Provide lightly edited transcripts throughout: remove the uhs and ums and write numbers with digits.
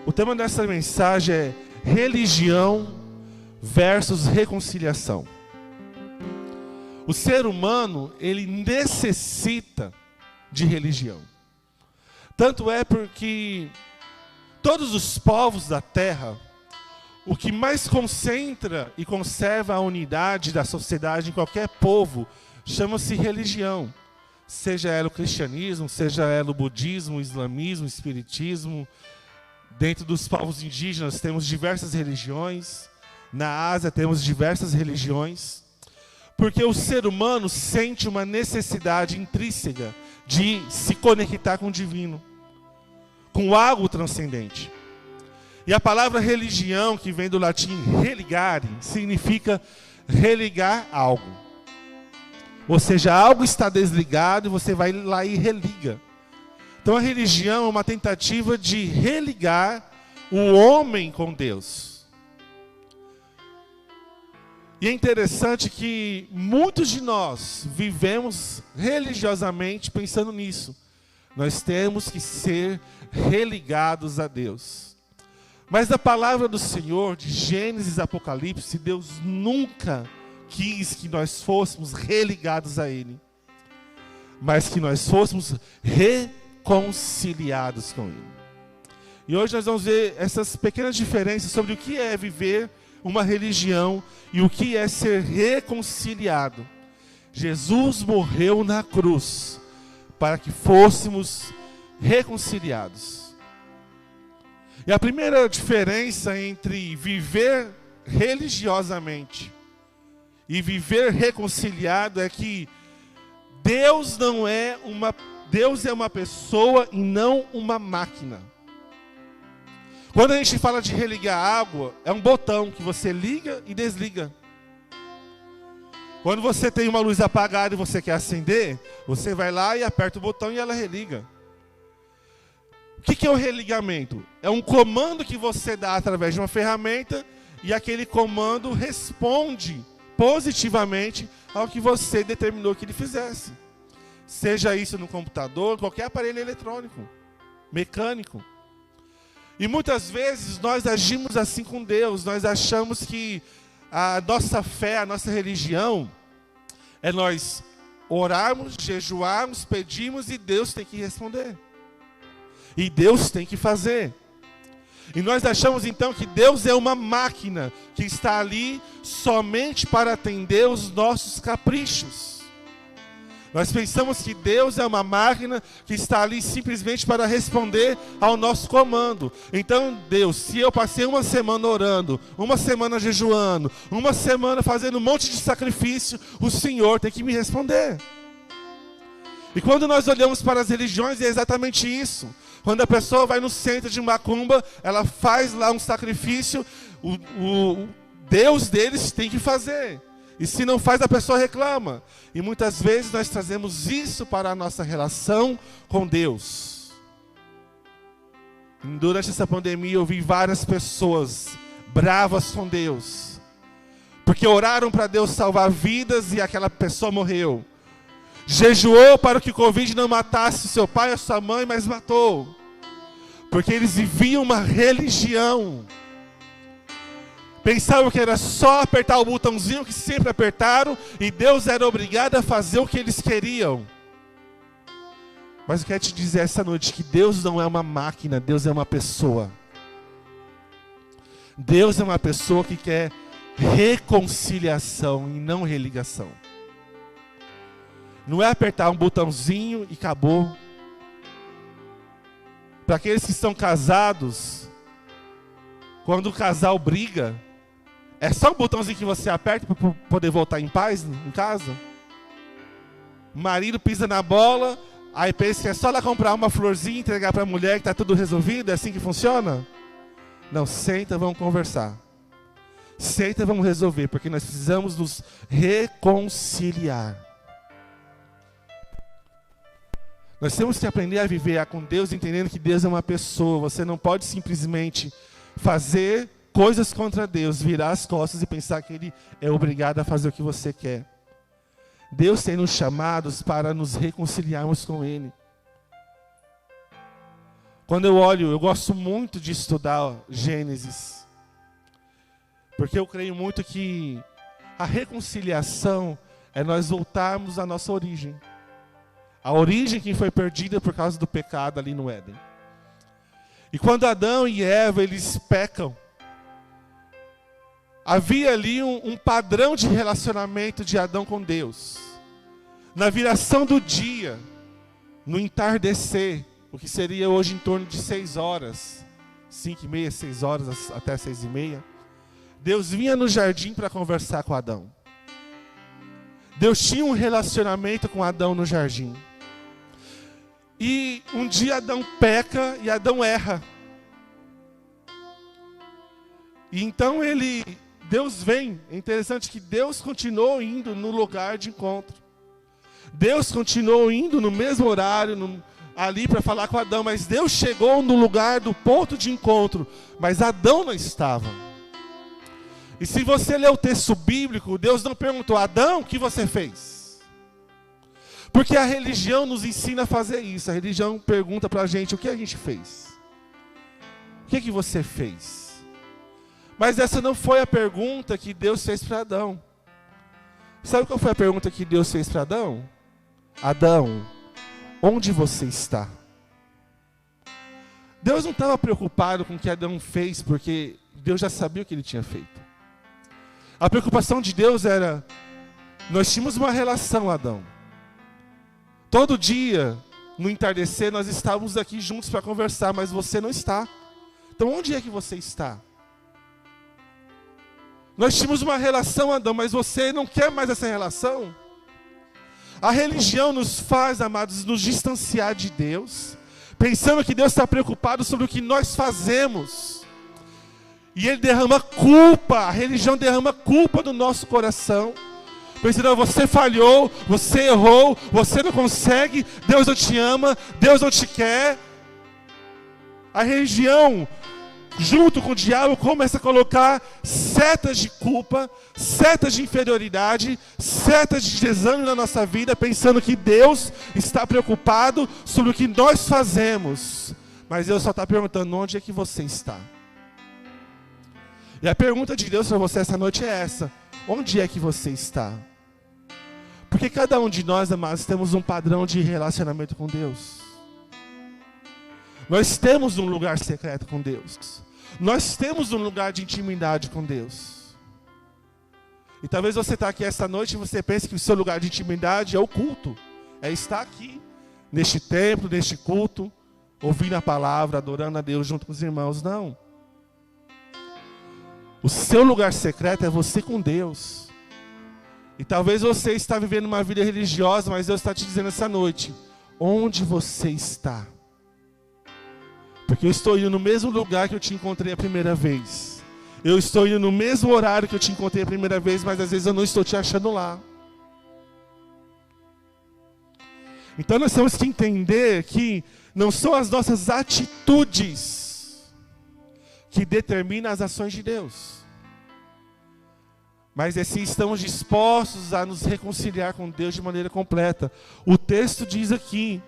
O tema dessa mensagem é religião versus reconciliação. O ser humano, ele necessita de religião. Tanto é porque todos os povos da terra, o que mais concentra e conserva a unidade da sociedade em qualquer povo, chama-se religião. Seja ela o cristianismo, seja ela o budismo, o islamismo, o espiritismo. Dentro dos povos indígenas temos diversas religiões. Na Ásia temos diversas religiões. Porque o ser humano sente uma necessidade intrínseca de se conectar com o divino, com algo transcendente. E a palavra religião, que vem do latim religare, significa religar algo. Ou seja, algo está desligado e você vai lá e religa. Então a religião é uma tentativa de religar o homem com Deus. E é interessante que muitos de nós vivemos religiosamente pensando nisso. Nós temos que ser religados a Deus. Mas na palavra do Senhor, de Gênesis e Apocalipse, Deus nunca quis que nós fôssemos religados a Ele, mas que nós fôssemos reconciliados com Ele. E hoje nós vamos ver essas pequenas diferenças sobre o que é viver uma religião e o que é ser reconciliado. Jesus morreu na cruz para que fôssemos reconciliados. E a primeira diferença entre viver religiosamente e viver reconciliado é que Deus é uma pessoa e não uma máquina. Quando a gente fala de religar água, é um botão que você liga e desliga. Quando você tem uma luz apagada e você quer acender, você vai lá e aperta o botão e ela religa. O que é o religamento? É um comando que você dá através de uma ferramenta e aquele comando responde positivamente ao que você determinou que ele fizesse. Seja isso no computador, qualquer aparelho eletrônico, mecânico. E muitas vezes nós agimos assim com Deus. Nós achamos que a nossa fé, a nossa religião, é nós orarmos, jejuarmos, pedimos e Deus tem que responder. E Deus tem que fazer. E nós achamos então que Deus é uma máquina que está ali somente para atender os nossos caprichos. Nós pensamos que Deus é uma máquina que está ali simplesmente para responder ao nosso comando. Então, Deus, se eu passei uma semana orando, uma semana jejuando, uma semana fazendo um monte de sacrifício, o Senhor tem que me responder. E quando nós olhamos para as religiões, é exatamente isso. Quando a pessoa vai no centro de macumba, ela faz lá um sacrifício, o Deus deles tem que fazer. E se não faz, a pessoa reclama. E muitas vezes nós trazemos isso para a nossa relação com Deus. Durante essa pandemia eu vi várias pessoas bravas com Deus, porque oraram para Deus salvar vidas e aquela pessoa morreu. Jejuou para que o Covid não matasse seu pai ou sua mãe, mas matou. Porque eles viviam uma religião. Pensavam que era só apertar o botãozinho que sempre apertaram e Deus era obrigado a fazer o que eles queriam. Mas eu quero te dizer essa noite que Deus não é uma máquina, Deus é uma pessoa. Deus é uma pessoa que quer reconciliação e não religação. Não é apertar um botãozinho e acabou. Para aqueles que estão casados, quando o casal briga, é só um botãozinho que você aperta para poder voltar em paz em casa? O marido pisa na bola, aí pensa que é só lá comprar uma florzinha e entregar para a mulher que está tudo resolvido? É assim que funciona? Não, senta, vamos conversar. Senta, vamos resolver, porque nós precisamos nos reconciliar. Nós temos que aprender a viver com Deus, entendendo que Deus é uma pessoa. Você não pode simplesmente fazer coisas contra Deus, virar as costas e pensar que Ele é obrigado a fazer o que você quer. Deus tem nos chamados para nos reconciliarmos com Ele. Quando eu olho, eu gosto muito de estudar Gênesis, porque eu creio muito que a reconciliação é nós voltarmos à nossa origem. A origem que foi perdida por causa do pecado ali no Éden. E quando Adão e Eva, eles pecam, havia ali um padrão de relacionamento de Adão com Deus. Na viração do dia, no entardecer, o que seria hoje em torno de 6 horas, 5h30, 6 horas até 6h30, Deus vinha no jardim para conversar com Adão. Deus tinha um relacionamento com Adão no jardim. E um dia Adão peca e Adão erra. E então Deus vem. É interessante que Deus continuou indo no lugar de encontro. Deus continuou indo no mesmo horário, ali para falar com Adão. Mas Deus chegou no lugar do ponto de encontro. Mas Adão não estava. E se você ler o texto bíblico, Deus não perguntou: Adão, o que você fez? Porque a religião nos ensina a fazer isso. A religião pergunta para a gente: o que a gente fez? O que você fez? Mas essa não foi a pergunta que Deus fez para Adão. Sabe qual foi a pergunta que Deus fez para Adão? Adão, onde você está? Deus não estava preocupado com o que Adão fez, porque Deus já sabia o que ele tinha feito. A preocupação de Deus era: nós tínhamos uma relação, Adão. Todo dia, no entardecer, nós estávamos aqui juntos para conversar, mas você não está. Então onde é que você está? Nós tínhamos uma relação, Adão, mas você não quer mais essa relação? A religião nos faz, amados, nos distanciar de Deus, pensando que Deus está preocupado sobre o que nós fazemos. E Ele derrama culpa, a religião derrama culpa no nosso coração. Pensando: você falhou, você errou, você não consegue, Deus não te ama, Deus não te quer. A religião, junto com o diabo, começa a colocar setas de culpa, setas de inferioridade, setas de desânimo na nossa vida, pensando que Deus está preocupado sobre o que nós fazemos. Mas Deus só está perguntando: onde é que você está? E a pergunta de Deus para você essa noite é essa: onde é que você está? Porque cada um de nós, amados, temos um padrão de relacionamento com Deus. Nós temos um lugar secreto com Deus. Nós temos um lugar de intimidade com Deus. E talvez você está aqui esta noite e você pense que o seu lugar de intimidade é o culto. É estar aqui, neste templo, neste culto, ouvindo a palavra, adorando a Deus junto com os irmãos. Não. O seu lugar secreto é você com Deus. E talvez você está vivendo uma vida religiosa, mas Deus está te dizendo essa noite: onde você está? Porque eu estou indo no mesmo lugar que eu te encontrei a primeira vez. Eu estou indo no mesmo horário que eu te encontrei a primeira vez, mas às vezes eu não estou te achando lá. Então nós temos que entender que não são as nossas atitudes que determinam as ações de Deus. Mas se estamos dispostos a nos reconciliar com Deus de maneira completa. O texto diz aqui: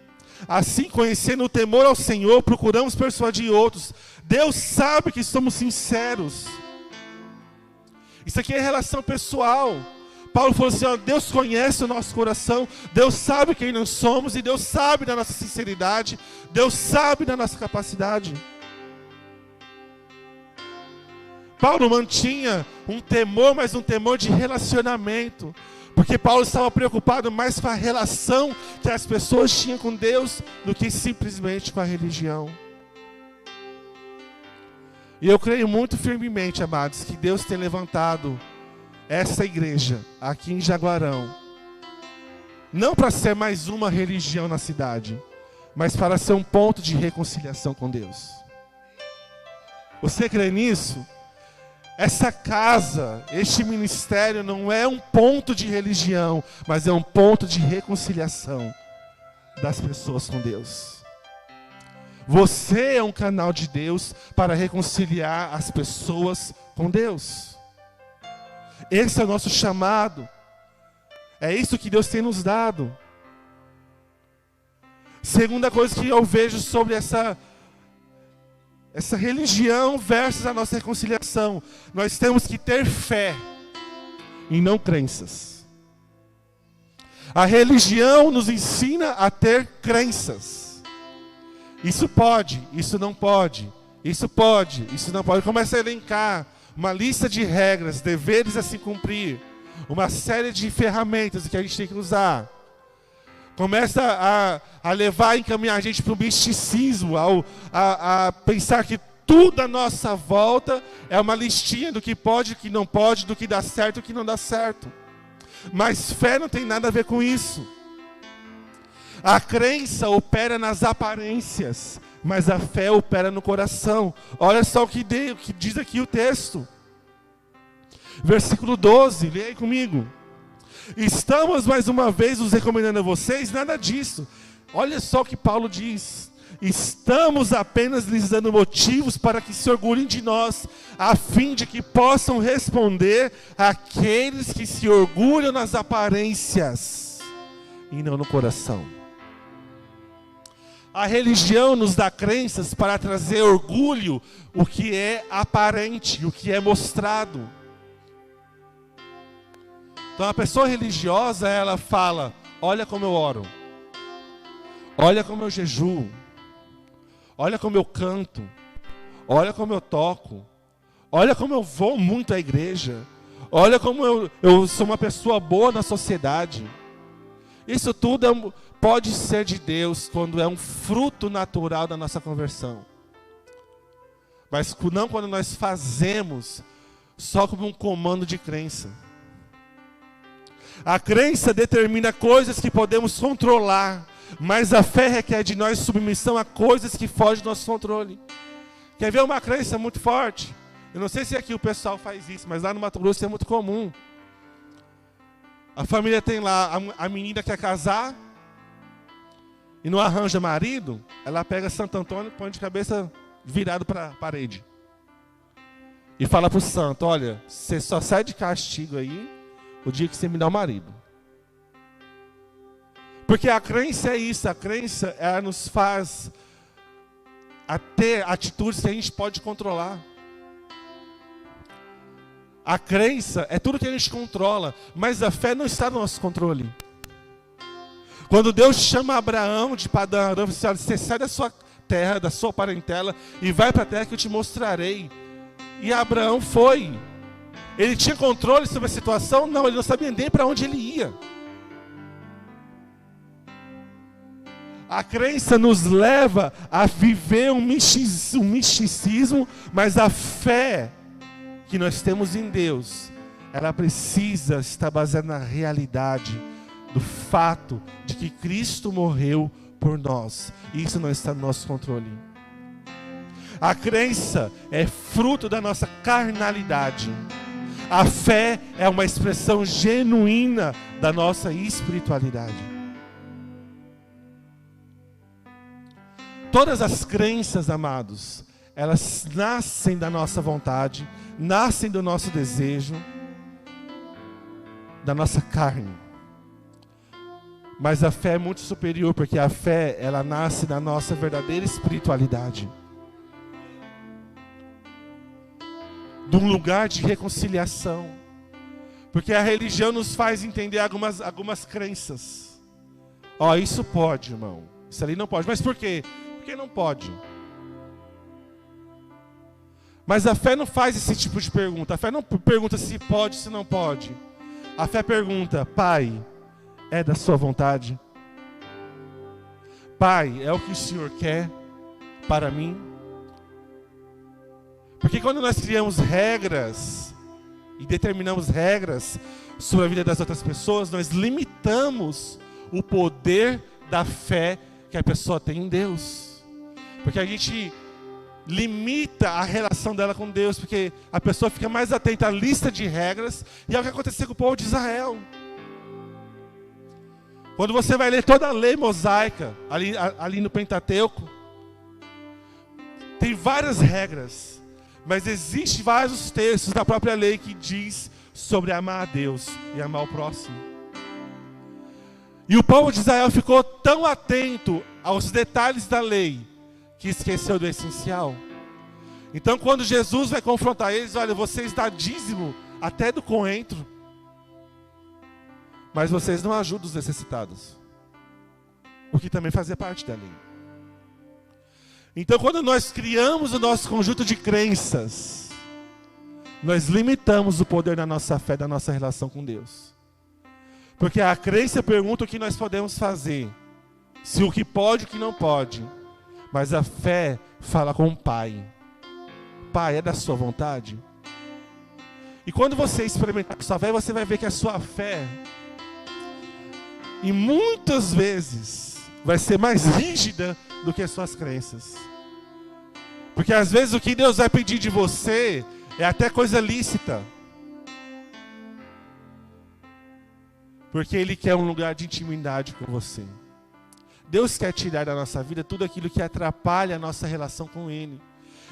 assim, conhecendo o temor ao Senhor, procuramos persuadir outros. Deus sabe que somos sinceros. Isso aqui é relação pessoal. Paulo falou assim: ó, Deus conhece o nosso coração, Deus sabe quem nós somos, e Deus sabe da nossa sinceridade, Deus sabe da nossa capacidade. Paulo mantinha um temor, mas um temor de relacionamento. Porque Paulo estava preocupado mais com a relação que as pessoas tinham com Deus do que simplesmente com a religião. E eu creio muito firmemente, amados, que Deus tem levantado essa igreja aqui em Jaguarão, não para ser mais uma religião na cidade, mas para ser um ponto de reconciliação com Deus. Você crê nisso? Essa casa, este ministério não é um ponto de religião, mas é um ponto de reconciliação das pessoas com Deus. Você é um canal de Deus para reconciliar as pessoas com Deus. Esse é o nosso chamado. É isso que Deus tem nos dado. Segunda coisa que eu vejo sobre essa religião versus a nossa reconciliação. Nós temos que ter fé e não crenças. A religião nos ensina a ter crenças. Isso pode, isso não pode, isso pode, isso não pode. Começa a elencar uma lista de regras, deveres a se cumprir, uma série de ferramentas que a gente tem que usar. Começa a levar, a encaminhar a gente para o misticismo, a pensar que tudo à nossa volta é uma listinha do que pode, do que não pode, do que dá certo e do que não dá certo. Mas fé não tem nada a ver com isso. A crença opera nas aparências, mas a fé opera no coração. Olha só o que diz aqui o texto. Versículo 12, leia aí comigo. Estamos mais uma vez nos recomendando a vocês, nada disso. Olha só o que Paulo diz. Estamos apenas lhes dando motivos para que se orgulhem de nós, a fim de que possam responder àqueles que se orgulham nas aparências e não no coração. A religião nos dá crenças para trazer orgulho, o que é aparente, o que é mostrado. Então a pessoa religiosa, ela fala, olha como eu oro, olha como eu jejuo, olha como eu canto, olha como eu toco, olha como eu vou muito à igreja, olha como eu sou uma pessoa boa na sociedade. Isso tudo pode ser de Deus quando é um fruto natural da nossa conversão. Mas não quando nós fazemos só como um comando de crença. A crença determina coisas que podemos controlar, mas a fé requer de nós submissão a coisas que fogem do nosso controle. Quer ver uma crença muito forte? Eu não sei se aqui o pessoal faz isso, mas lá no Mato Grosso é muito comum. A família tem lá, a menina quer casar e não arranja marido, ela pega Santo Antônio e põe de cabeça virado para a parede. E fala para o santo, olha, você só sai de castigo aí o dia que você me dá o marido. Porque a crença é isso, a crença ela nos faz a ter atitudes que a gente pode controlar. A crença é tudo que a gente controla, mas a fé não está no nosso controle. Quando Deus chama Abraão de Padã Arã, você sai da sua terra, da sua parentela, e vai para a terra que eu te mostrarei. E Abraão foi. Ele tinha controle sobre a situação? Não, ele não sabia nem para onde ele ia. A crença nos leva a viver um misticismo, mas a fé que nós temos em Deus, ela precisa estar baseada na realidade do fato de que Cristo morreu por nós. E isso não está no nosso controle. A crença é fruto da nossa carnalidade. A fé é uma expressão genuína da nossa espiritualidade. Todas as crenças, amados, elas nascem da nossa vontade, nascem do nosso desejo, da nossa carne. Mas a fé é muito superior, porque a fé, ela nasce da nossa verdadeira espiritualidade. De um lugar de reconciliação. Porque a religião nos faz entender algumas crenças. Ó, isso pode, irmão. Isso ali não pode. Mas por quê? Porque não pode. Mas a fé não faz esse tipo de pergunta. A fé não pergunta se pode, se não pode. A fé pergunta, Pai, é da sua vontade? Pai, é o que o Senhor quer para mim? Porque quando nós criamos regras e determinamos regras sobre a vida das outras pessoas, nós limitamos o poder da fé que a pessoa tem em Deus. Porque a gente limita a relação dela com Deus, porque a pessoa fica mais atenta à lista de regras, e é o que aconteceu com o povo de Israel. Quando você vai ler toda a lei mosaica, ali no Pentateuco, tem várias regras, mas existem vários textos da própria lei que diz sobre amar a Deus e amar o próximo. E o povo de Israel ficou tão atento aos detalhes da lei que esqueceu do essencial. Então quando Jesus vai confrontar eles, olha, vocês dão dízimo até do coentro, mas vocês não ajudam os necessitados, o que também fazia parte da lei. Então quando nós criamos o nosso conjunto de crenças, nós limitamos o poder da nossa fé, da nossa relação com Deus. Porque a crença pergunta o que nós podemos fazer, se o que pode e o que não pode. Mas a fé fala com o Pai. Pai, é da sua vontade? E quando você experimentar a sua fé, você vai ver que a sua fé, e muitas vezes, vai ser mais rígida do que as suas crenças. Porque às vezes o que Deus vai pedir de você é até coisa lícita. Porque Ele quer um lugar de intimidade com você. Deus quer tirar da nossa vida tudo aquilo que atrapalha a nossa relação com Ele.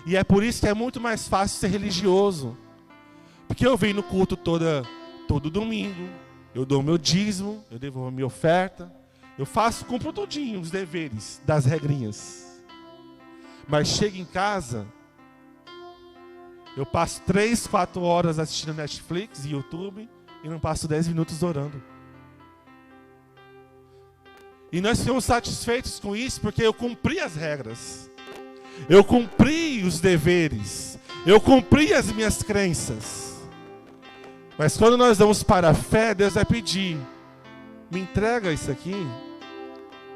E é por isso que é muito mais fácil ser religioso. Porque eu venho no culto todo domingo, eu dou o meu dízimo, eu devolvo a minha oferta, eu cumpro tudinho os deveres das regrinhas. Mas chego em casa, eu passo 3, 4 horas assistindo Netflix e YouTube e não passo 10 minutos orando. E nós ficamos satisfeitos com isso porque eu cumpri as regras. Eu cumpri os deveres. Eu cumpri as minhas crenças. Mas quando nós vamos para a fé, Deus vai pedir: me entrega isso aqui.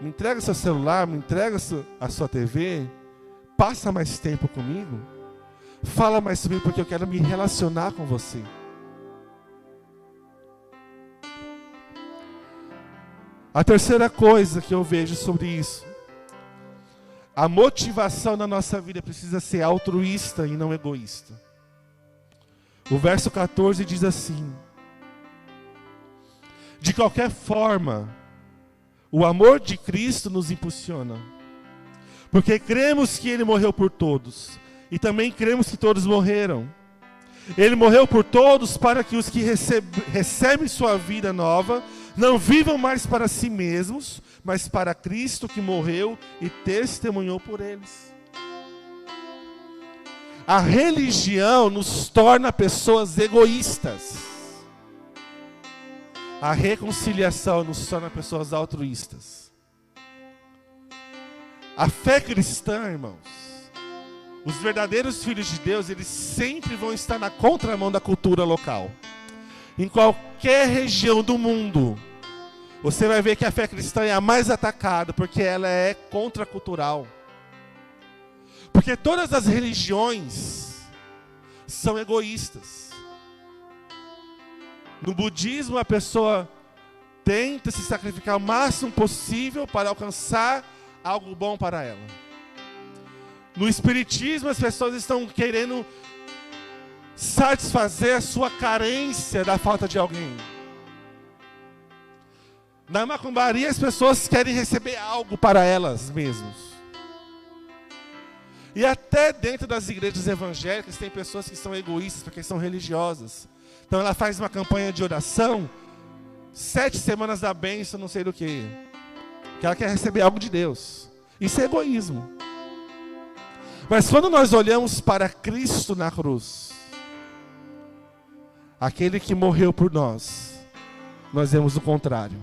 Me entrega seu celular, me entrega a sua TV. Passa mais tempo comigo. Fala mais comigo porque eu quero me relacionar com você. A terceira coisa que eu vejo sobre isso: a motivação na nossa vida precisa ser altruísta e não egoísta. O verso 14 diz assim: de qualquer forma, o amor de Cristo nos impulsiona, porque cremos que Ele morreu por todos, e também cremos que todos morreram. Ele morreu por todos para que os que recebem sua vida nova não vivam mais para si mesmos, mas para Cristo que morreu e testemunhou por eles. A religião nos torna pessoas egoístas. A reconciliação nos torna pessoas altruístas. A fé cristã, irmãos, os verdadeiros filhos de Deus, eles sempre vão estar na contramão da cultura local. Em qualquer região do mundo, você vai ver que a fé cristã é a mais atacada, porque ela é contracultural. Porque todas as religiões são egoístas. No budismo, a pessoa tenta se sacrificar o máximo possível para alcançar algo bom para ela. No espiritismo, as pessoas estão querendo satisfazer a sua carência da falta de alguém. Na macumbaria, as pessoas querem receber algo para elas mesmas. E até dentro das igrejas evangélicas tem pessoas que são egoístas porque são religiosas. Então ela faz uma campanha de oração, 7 semanas da bênção, não sei do que ela quer receber algo de Deus. Isso é egoísmo. Mas quando nós olhamos para Cristo na cruz, aquele que morreu por nós vemos o contrário.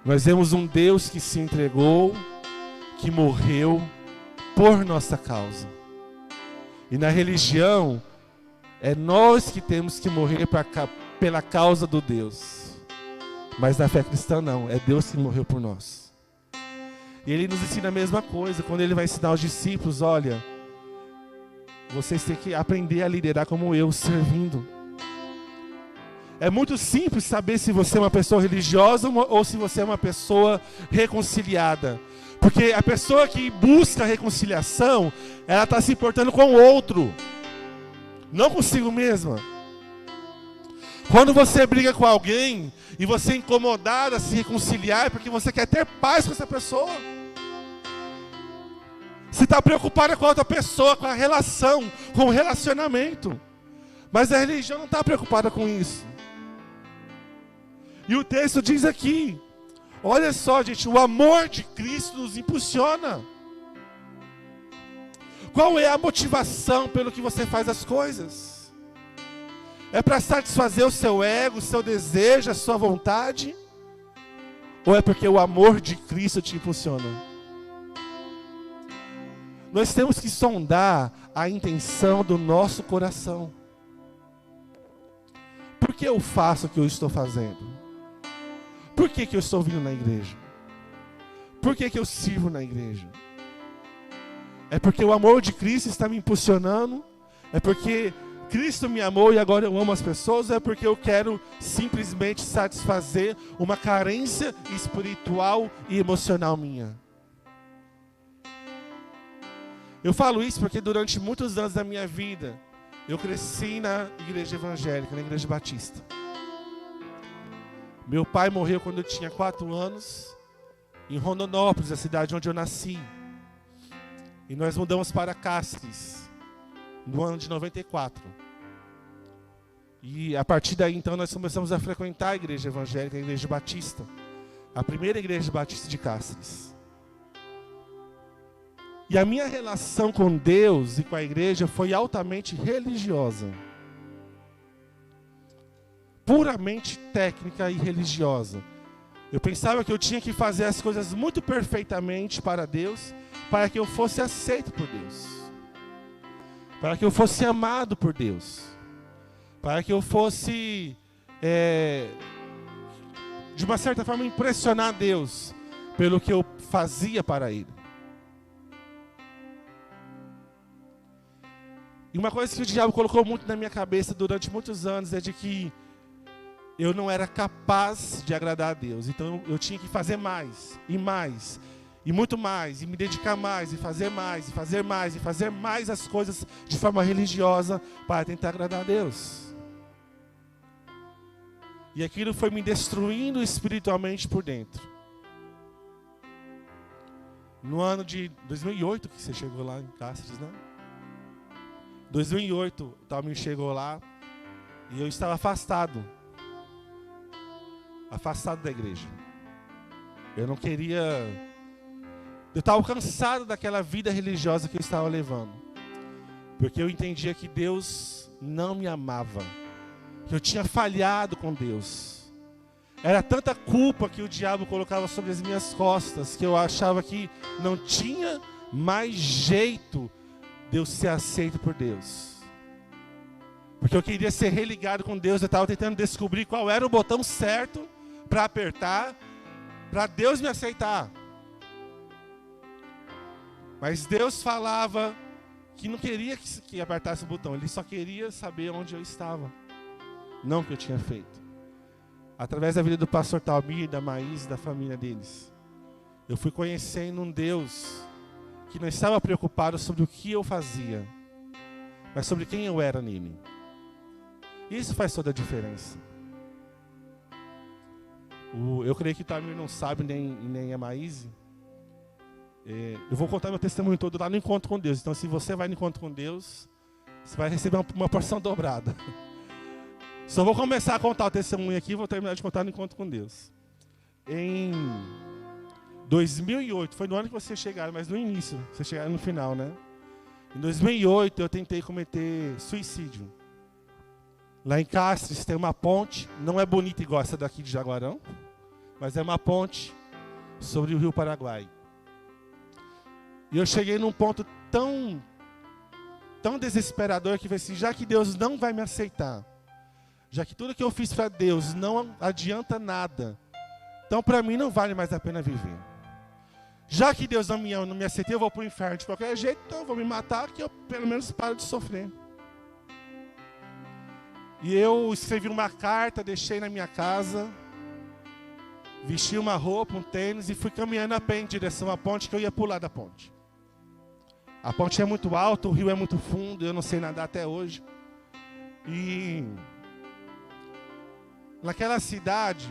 Nós vemos um Deus que se entregou, que morreu por nossa causa. E na religião, é nós que temos que morrer pela causa do Deus. Mas na fé cristã não, é Deus que morreu por nós. E Ele nos ensina a mesma coisa, quando Ele vai ensinar aos discípulos: olha, vocês têm que aprender a liderar como eu, servindo. É muito simples saber se você é uma pessoa religiosa ou se você é uma pessoa reconciliada. Porque a pessoa que busca reconciliação, ela está se importando com o outro, não consigo mesma. Quando você briga com alguém e você é incomodado a se reconciliar, é porque você quer ter paz com essa pessoa. Você está preocupado com a outra pessoa, com a relação, com o relacionamento. Mas a religião não está preocupada com isso. E o texto diz aqui, olha só, gente, o amor de Cristo nos impulsiona. Qual é a motivação pelo que você faz as coisas? É para satisfazer o seu ego, o seu desejo, a sua vontade? Ou é porque o amor de Cristo te impulsiona? Nós temos que sondar a intenção do nosso coração. Por que eu faço o que eu estou fazendo? Por que eu estou vindo na igreja? Por que eu sirvo na igreja? É porque o amor de Cristo está me impulsionando? É porque Cristo me amou e agora eu amo as pessoas? Ou é porque eu quero simplesmente satisfazer uma carência espiritual e emocional minha? Eu falo isso porque durante muitos anos da minha vida, eu cresci na igreja evangélica, na igreja batista. Meu pai morreu quando eu tinha 4 anos, em Rondonópolis, a cidade onde eu nasci. E nós mudamos para Cáceres, no ano de 94. E a partir daí, então, nós começamos a frequentar a igreja evangélica, a igreja batista. A primeira igreja batista de Cáceres. E a minha relação com Deus e com a igreja foi altamente religiosa. Puramente técnica e religiosa. Eu pensava que eu tinha que fazer as coisas muito perfeitamente para Deus, para que eu fosse aceito por Deus. Para que eu fosse amado por Deus. Para que eu fosse, de uma certa forma, impressionar Deus pelo que eu fazia para Ele. E uma coisa que o diabo colocou muito na minha cabeça durante muitos anos é de que eu não era capaz de agradar a Deus. Então eu tinha que fazer mais, e muito mais, e me dedicar mais, e fazer mais, e fazer mais, e fazer mais as coisas de forma religiosa para tentar agradar a Deus. E aquilo foi me destruindo espiritualmente por dentro. No ano de 2008 que você chegou lá em Cáceres, né? 2008, o Talmir chegou lá e eu estava afastado da igreja. Eu não queria... Eu estava cansado daquela vida religiosa que eu estava levando. Porque eu entendia que Deus não me amava. Que eu tinha falhado com Deus. Era tanta culpa que o diabo colocava sobre as minhas costas, que eu achava que não tinha mais jeito de eu ser aceito por Deus. Porque eu queria ser religado com Deus. Eu estava tentando descobrir qual era o botão certo para apertar, para Deus me aceitar. Mas Deus falava que não queria que apertasse o botão. Ele só queria saber onde eu estava, não o que eu tinha feito. Através da vida do pastor Talmir, da Maís, da família deles, eu fui conhecendo um Deus que não estava preocupado sobre o que eu fazia, mas sobre quem eu era nele. Isso faz toda a diferença. Eu creio que o Talmir não sabe, nem a Maíse. Eu vou contar meu testemunho todo lá no encontro com Deus. Então, se você vai no encontro com Deus, você vai receber uma porção dobrada. Só vou começar a contar o testemunho aqui e vou terminar de contar no encontro com Deus. Em 2008, foi no ano que vocês chegaram, mas no início, vocês chegaram no final, né? Em 2008, eu tentei cometer suicídio. Lá em Cáceres tem uma ponte, não é bonita igual essa daqui de Jaguarão, mas é uma ponte sobre o Rio Paraguai. E eu cheguei num ponto tão desesperador que eu falei assim, já que Deus não vai me aceitar, já que tudo que eu fiz para Deus não adianta nada, então para mim não vale mais a pena viver. Já que Deus não me ama, não me aceita, eu vou para o inferno de qualquer jeito, então eu vou me matar, que eu pelo menos paro de sofrer. E eu escrevi uma carta, deixei na minha casa, vesti uma roupa, um tênis e fui caminhando a pé em direção à ponte, que eu ia pular da ponte. A ponte é muito alta, o rio é muito fundo, eu não sei nadar até hoje. E naquela cidade,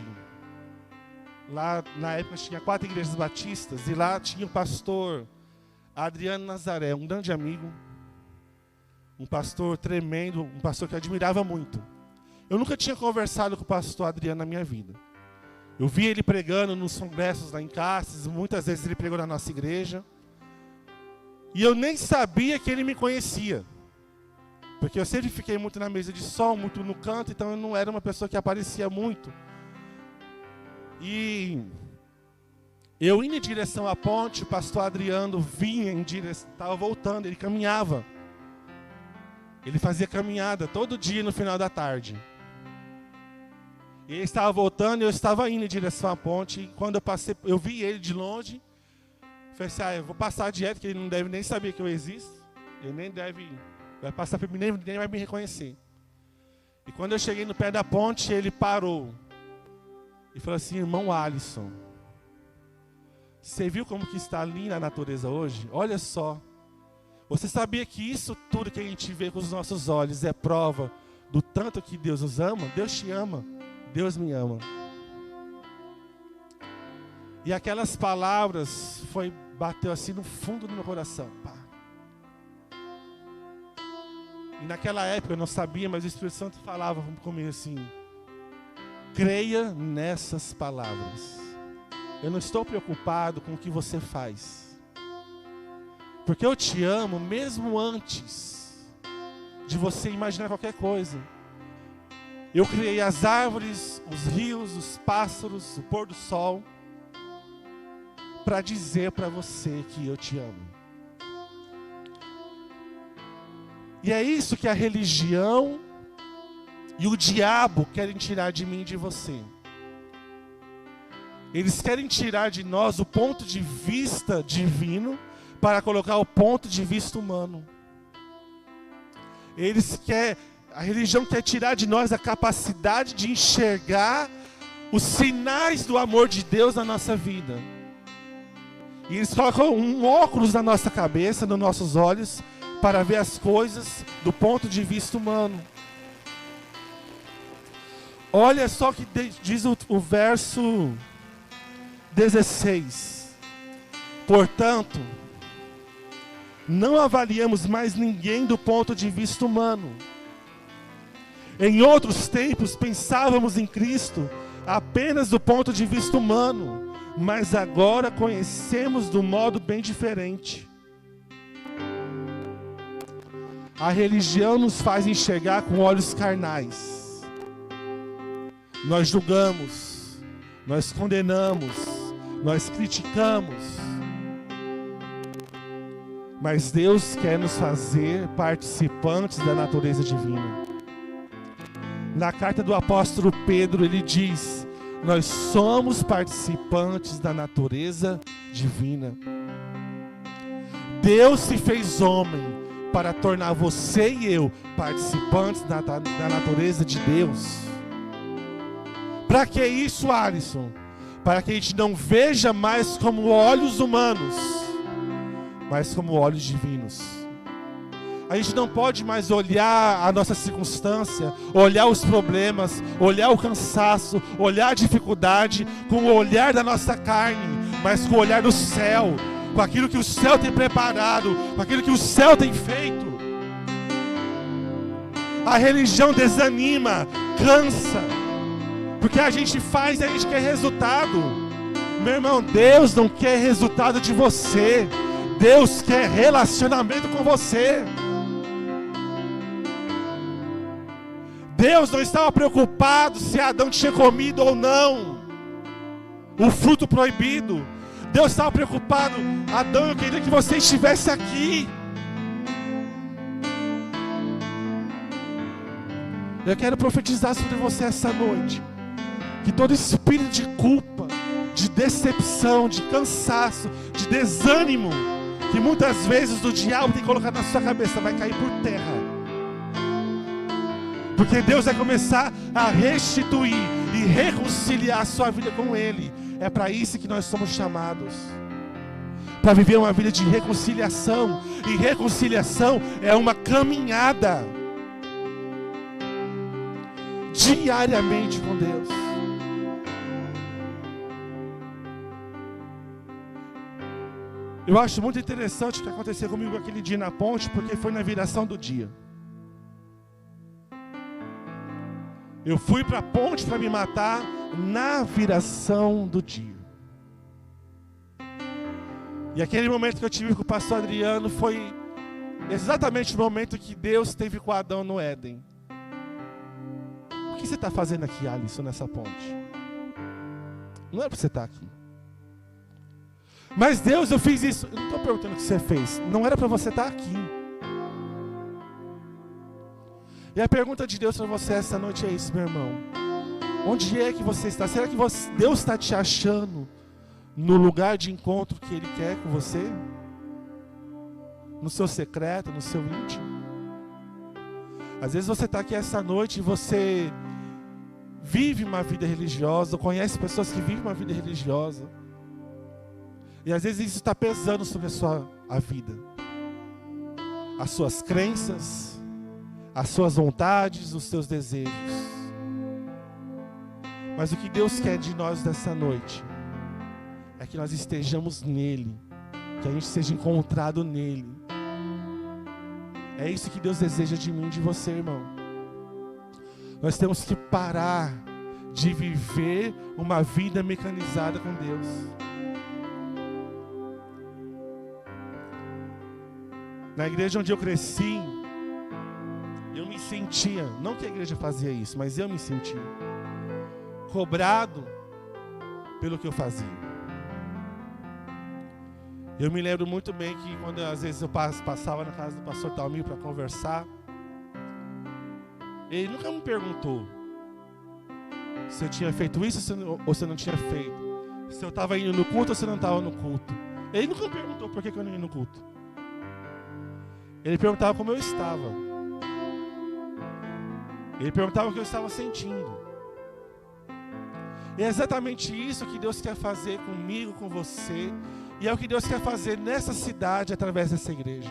lá na época tinha 4 igrejas batistas, e lá tinha o pastor Adriano Nazaré, um grande amigo, um pastor tremendo, um pastor que eu admirava muito. Eu nunca tinha conversado com o pastor Adriano na minha vida. Eu vi ele pregando nos congressos lá em Cáceres, muitas vezes ele pregou na nossa igreja. E eu nem sabia que ele me conhecia. Porque eu sempre fiquei muito na mesa de som, muito no canto, então eu não era uma pessoa que aparecia muito. E eu indo em direção à ponte, o pastor Adriano vinha em direção, estava voltando, ele caminhava. Ele fazia caminhada todo dia no final da tarde. E ele estava voltando e eu estava indo em direção à ponte. E quando eu passei, eu vi ele de longe. Falei assim, eu vou passar direto, que ele não deve nem saber que eu existo. Ele nem deve, vai passar por mim, nem vai me reconhecer. E quando eu cheguei no pé da ponte, ele parou. E falou assim, irmão Alisson, você viu como que está linda a natureza hoje? Olha só. Você sabia que isso tudo que a gente vê com os nossos olhos é prova do tanto que Deus nos ama? Deus te ama. Deus me ama. E aquelas palavras bateu assim no fundo do meu coração. Pá. E naquela época eu não sabia, mas o Espírito Santo falava comigo assim, creia nessas palavras. Eu não estou preocupado com o que você faz. Porque eu te amo mesmo antes de você imaginar qualquer coisa. Eu criei as árvores, os rios, os pássaros, o pôr do sol, para dizer para você que eu te amo. E é isso que a religião e o diabo querem tirar de mim e de você. Eles querem tirar de nós o ponto de vista divino para colocar o ponto de vista humano. A religião quer tirar de nós a capacidade de enxergar os sinais do amor de Deus na nossa vida. E eles colocam um óculos na nossa cabeça, nos nossos olhos, para ver as coisas do ponto de vista humano. Olha só o que diz o verso 16. Portanto, não avaliamos mais ninguém do ponto de vista humano. Em outros tempos pensávamos em Cristo apenas do ponto de vista humano, mas agora conhecemos do modo bem diferente. A religião nos faz enxergar com olhos carnais. Nós julgamos, nós condenamos, nós criticamos. Mas Deus quer nos fazer participantes da natureza divina. Na carta do apóstolo Pedro, ele diz, nós somos participantes da natureza divina. Deus se fez homem para tornar você e eu participantes da natureza de Deus. Para que isso, Alisson? Para que a gente não veja mais como olhos humanos, mas como olhos divinos. A gente não pode mais olhar a nossa circunstância, olhar os problemas, olhar o cansaço, olhar a dificuldade com o olhar da nossa carne, mas com o olhar do céu, com aquilo que o céu tem preparado, com aquilo que o céu tem feito. A religião desanima, cansa, porque a gente faz e a gente quer resultado. Meu irmão, Deus não quer resultado de você, Deus quer relacionamento com você. Deus não estava preocupado se Adão tinha comido ou não o fruto proibido. Deus estava preocupado, Adão, eu queria que você estivesse aqui. Eu quero profetizar sobre você essa noite, que todo espírito de culpa, de decepção, de cansaço, de desânimo, que muitas vezes o diabo tem colocado na sua cabeça, vai cair por terra. Porque Deus vai começar a restituir e reconciliar a sua vida com Ele. É para isso que nós somos chamados. Para viver uma vida de reconciliação. E reconciliação é uma caminhada diariamente com Deus. Eu acho muito interessante o que aconteceu comigo aquele dia na ponte, porque foi na viração do dia. Eu fui para a ponte para me matar na viração do dia. E aquele momento que eu tive com o pastor Adriano foi exatamente o momento que Deus teve com Adão no Éden. O que você está fazendo aqui, Alisson, nessa ponte? Não é para você estar aqui. Mas Deus, eu fiz isso. Eu não estou perguntando o que você fez. Não era para você estar aqui. E a pergunta de Deus para você essa noite é isso, meu irmão. Onde é que você está? Será que Deus está te achando no lugar de encontro que Ele quer com você? No seu secreto, no seu íntimo? Às vezes você está aqui essa noite e você vive uma vida religiosa, ou conhece pessoas que vivem uma vida religiosa. E às vezes isso está pesando sobre a vida. As suas crenças, as suas vontades, os seus desejos. Mas o que Deus quer de nós nessa noite é que nós estejamos nele, que a gente seja encontrado nele. É isso que Deus deseja de mim e de você, irmão. Nós temos que parar de viver uma vida mecanizada com Deus. Na igreja onde eu cresci, eu me sentia, não que a igreja fazia isso, mas eu me sentia cobrado pelo que eu fazia. Eu me lembro muito bem que quando às vezes eu passava na casa do pastor Talmir para conversar, ele nunca me perguntou se eu tinha feito isso ou se eu não tinha feito, se eu estava indo no culto ou se eu não estava no culto. Ele nunca me perguntou por que eu não ia no culto. Ele perguntava como eu estava. Ele perguntava o que eu estava sentindo. E é exatamente isso que Deus quer fazer comigo, com você. E é o que Deus quer fazer nessa cidade através dessa igreja.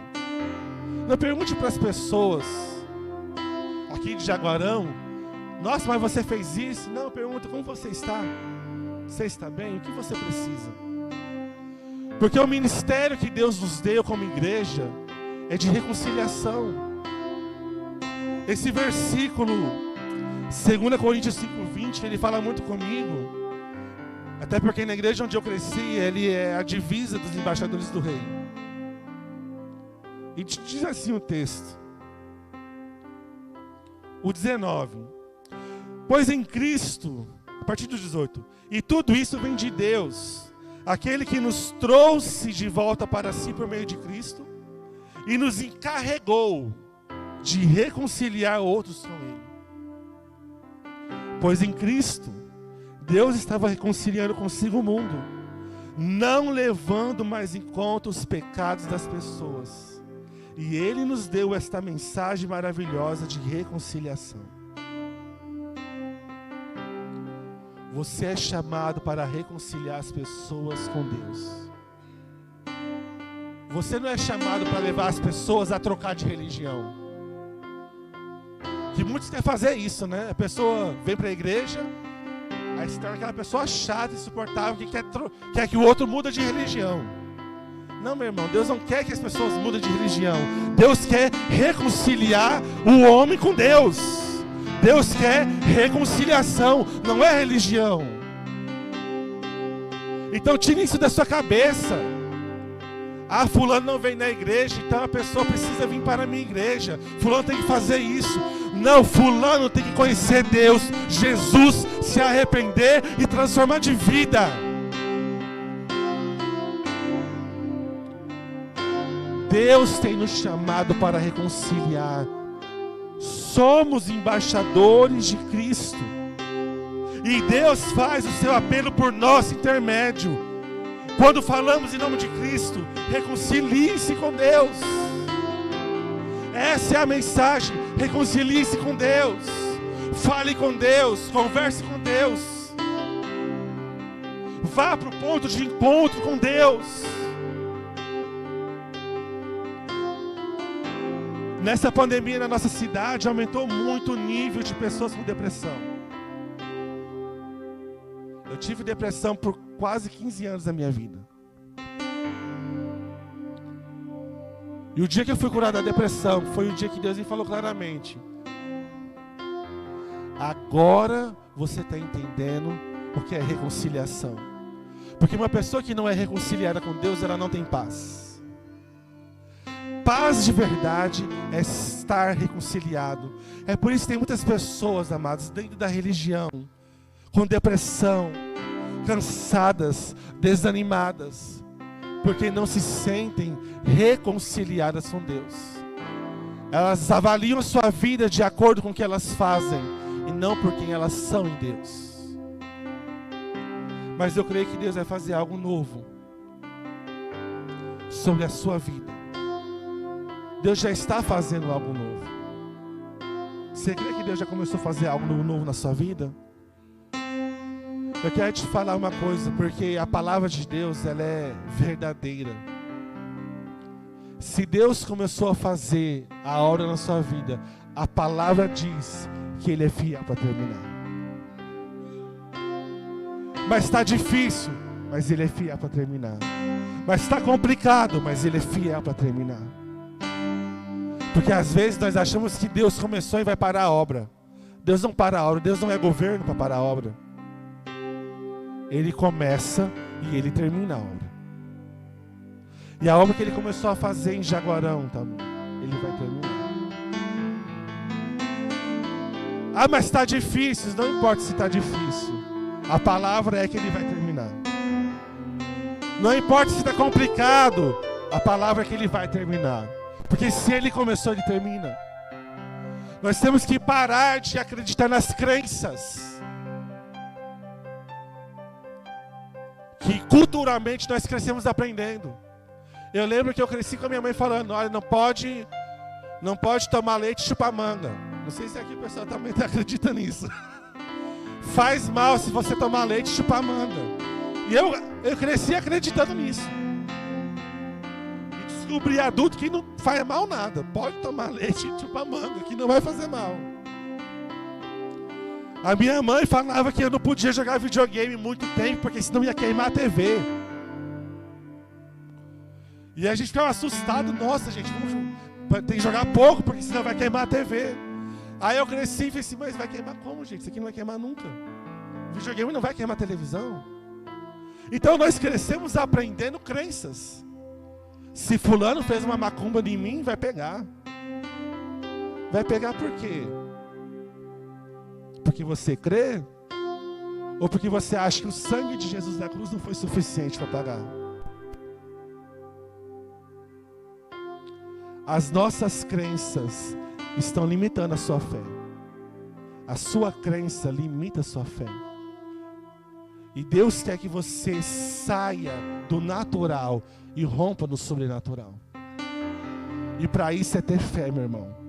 Não pergunte para as pessoas aqui de Jaguarão: nossa, mas você fez isso? Não, pergunta como você está. Você está bem? O que você precisa? Porque o ministério que Deus nos deu como igreja é de reconciliação. Esse versículo 2 Coríntios 5:20, ele fala muito comigo. Até porque na igreja onde eu cresci, ele é a divisa dos embaixadores do rei. E diz assim o texto, o 19: pois em Cristo, a partir do 18, e tudo isso vem de Deus, aquele que nos trouxe de volta para si por meio de Cristo, e nos encarregou de reconciliar outros com Ele. Pois em Cristo, Deus estava reconciliando consigo o mundo, não levando mais em conta os pecados das pessoas. E Ele nos deu esta mensagem maravilhosa de reconciliação. Você é chamado para reconciliar as pessoas com Deus. Você não é chamado para levar as pessoas a trocar de religião. Que muitos querem fazer isso, né? A pessoa vem para a igreja, aí se torna aquela pessoa chata, insuportável, que quer que o outro mude de religião. Não, meu irmão, Deus não quer que as pessoas mudem de religião. Deus quer reconciliar o homem com Deus. Deus quer reconciliação, não é religião. Então tire isso da sua cabeça. Ah, fulano não vem na igreja, então a pessoa precisa vir para a minha igreja. Fulano tem que fazer isso. Não, fulano tem que conhecer Deus, Jesus, se arrepender e transformar de vida. Deus tem nos chamado para reconciliar. Somos embaixadores de Cristo. E Deus faz o seu apelo por nosso intermédio. Quando falamos em nome de Cristo, reconcilie-se com Deus. Essa é a mensagem. Reconcilie-se com Deus. Fale com Deus. Converse com Deus. Vá para o ponto de encontro com Deus. Nessa pandemia na nossa cidade aumentou muito o nível de pessoas com depressão. Eu tive depressão por quase 15 anos da minha vida. E o dia que eu fui curado da depressão foi o dia que Deus me falou claramente: agora você está entendendo o que é reconciliação. Porque uma pessoa que não é reconciliada com Deus, ela não tem paz. Paz de verdade é estar reconciliado. É por isso que tem muitas pessoas, amados, dentro da religião, com depressão, cansadas, desanimadas, porque não se sentem reconciliadas com Deus. Elas avaliam a sua vida de acordo com o que elas fazem e não por quem elas são em Deus. Mas eu creio que Deus vai fazer algo novo sobre a sua vida. Deus já está fazendo algo novo. Você crê que Deus já começou a fazer algo novo na sua vida? Eu quero te falar uma coisa, porque a palavra de Deus, ela é verdadeira. Se Deus começou a fazer a obra na sua vida, a palavra diz que Ele é fiel para terminar. Mas está difícil, mas Ele é fiel para terminar. Mas está complicado, mas Ele é fiel para terminar. Porque às vezes nós achamos que Deus começou e vai parar a obra. Deus não para a obra, Deus não é governo para parar a obra. Ele começa e Ele termina a obra. E a obra que Ele começou a fazer em Jaguarão também, Ele vai terminar. Ah, mas está difícil. Não importa se está difícil. A palavra é que Ele vai terminar. Não importa se está complicado. A palavra é que Ele vai terminar. Porque se Ele começou, Ele termina. Nós temos que parar de acreditar nas crenças que culturalmente nós crescemos aprendendo. Eu lembro que eu cresci com a minha mãe falando: olha, não pode tomar leite e chupar manga. Não sei se aqui o pessoal também acredita nisso. Faz mal se você tomar leite e chupar manga. E eu cresci acreditando nisso. E descobri adulto que não faz mal nada. Pode tomar leite e chupar manga, que não vai fazer mal. A minha mãe falava que eu não podia jogar videogame muito tempo, porque senão ia queimar a TV. E a gente ficava assustado. Nossa, gente, tem que jogar pouco, porque senão vai queimar a TV. Aí eu cresci e falei assim: mas vai queimar como, gente? Isso aqui não vai queimar nunca. O videogame não vai queimar a televisão. Então nós crescemos aprendendo crenças. Se fulano fez uma macumba em mim, vai pegar. Vai pegar por quê? Porque você crê? Ou porque você acha que o sangue de Jesus da cruz não foi suficiente para pagar? As nossas crenças estão limitando a sua fé. A sua crença limita a sua fé. E Deus quer que você saia do natural e rompa no sobrenatural. E para isso é ter fé, meu irmão.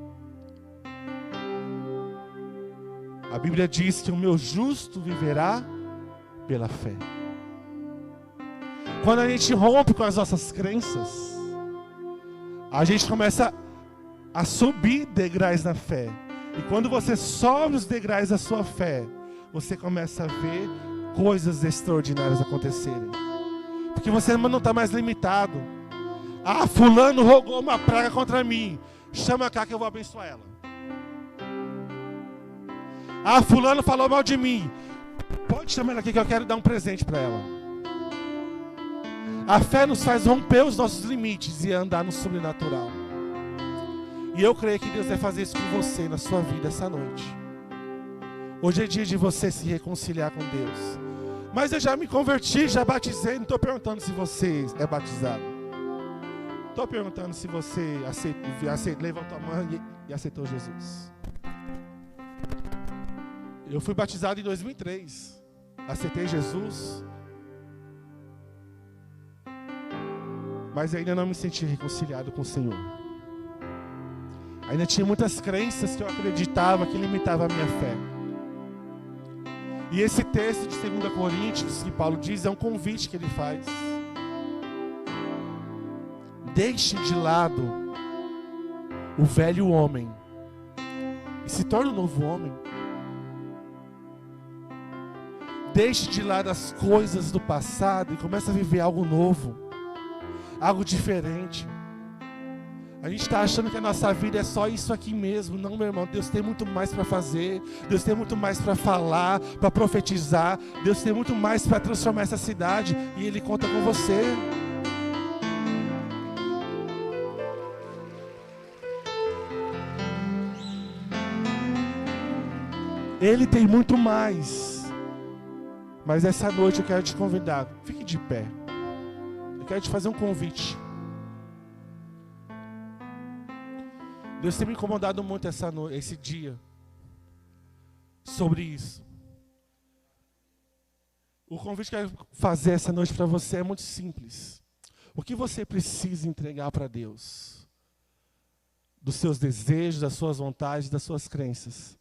A Bíblia diz que o meu justo viverá pela fé. Quando a gente rompe com as nossas crenças, a gente começa a subir degraus na fé. E quando você sobe os degraus da sua fé, você começa a ver coisas extraordinárias acontecerem. Porque você não está mais limitado. Ah, fulano rogou uma praga contra mim. Chama cá que eu vou abençoar ela. Ah, fulano falou mal de mim. Pode chamar ela aqui que eu quero dar um presente para ela. A fé nos faz romper os nossos limites e andar no sobrenatural. E eu creio que Deus vai fazer isso com você na sua vida essa noite. Hoje é dia de você se reconciliar com Deus. Mas eu já me converti, já batizei. Não estou perguntando se você é batizado. Estou perguntando se você levantou a mão e aceitou Jesus. Eu fui batizado em 2003. Aceitei Jesus. Mas ainda não me senti reconciliado com o Senhor. Ainda tinha muitas crenças que eu acreditava que limitavam a minha fé. E esse texto de 2 Coríntios, que Paulo diz, é um convite que ele faz. Deixe de lado o velho homem e se torne um novo homem. Deixe de lado as coisas do passado e comece a viver algo novo, algo diferente. A gente está achando que a nossa vida é só isso aqui mesmo. Não, meu irmão, Deus tem muito mais para fazer. Deus tem muito mais para falar, para profetizar. Deus tem muito mais para transformar essa cidade. E Ele conta com você. Ele tem muito mais. Mas essa noite eu quero te convidar. Fique de pé. Eu quero te fazer um convite. Deus tem me incomodado muito esse dia sobre isso. O convite que eu quero fazer essa noite para você é muito simples. O que você precisa entregar para Deus? Dos seus desejos, das suas vontades, das suas crenças.